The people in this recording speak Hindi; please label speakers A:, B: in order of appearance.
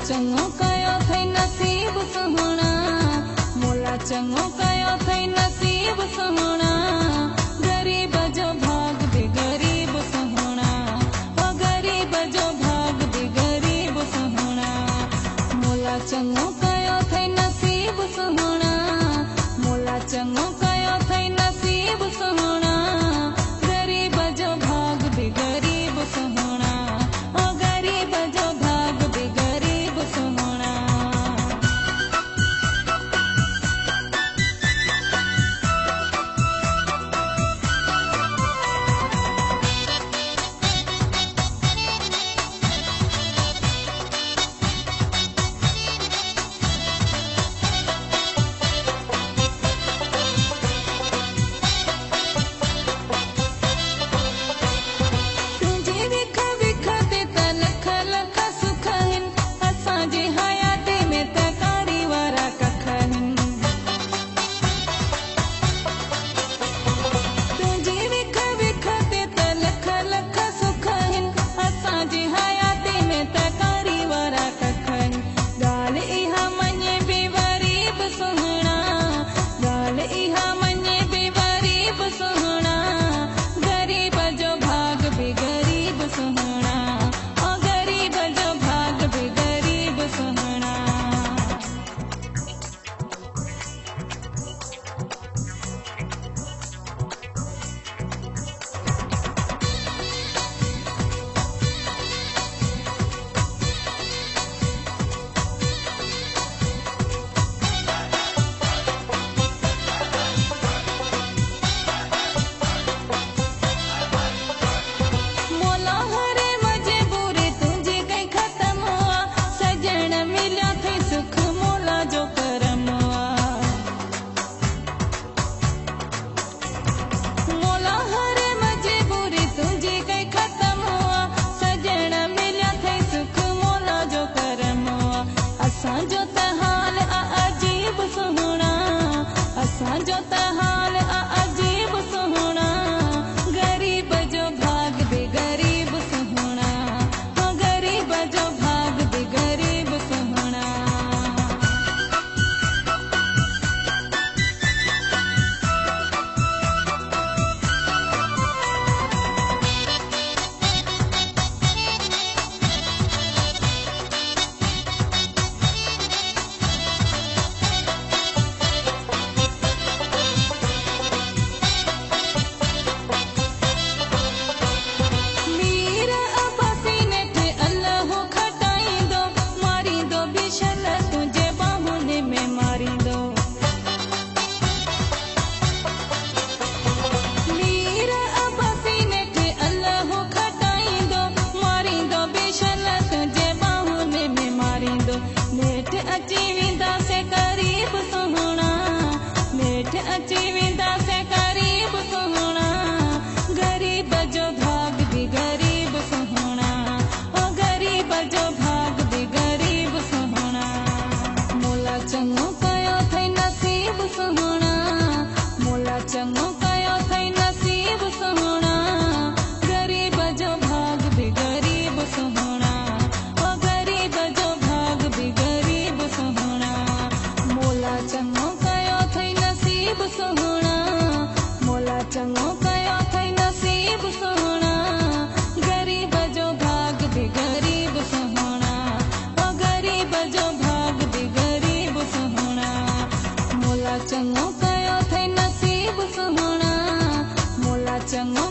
A: चङो कयो थई नसीब सुहिणा, मोला चङो कयो थई नसीब सुहिणा, गरीब जो भाग भी गरीब सुहिणा, ओ गरीब जो भाग भी गरीब सुहिणा, मोला चङो कयो थई नसीब सुहिणा, मोला चङो कयो थई नसीब सुहिणा, गरीब जो भाग भी गरीब सुहिणा, ओ गरीब जो भाग भी गरीब सुहिणा। गरीब जो भाग भी गरीब सुहिणा, ओ गरीब जो भाग भी गरीब सुहिणा, मोला चङो कयो थई नसीब सुहिणा, मोला चङो कयो थई नसीब सुहिणा, गरीब जो भाग भी गरीब सुहिणा, ओ गरीब जो भाग भी गरीब सुहिणा, मोला चङो कयो थई नसीब सुहिणा, मोला चङो कयो थई नसीब सुहिणा, गरीब जो भाग भी गरीब सुहिणा, ओ गरीब जो भाग भी गरीब सुहिणा, मोला चङो कयो थई नसीब सुहिणा, मोला चङो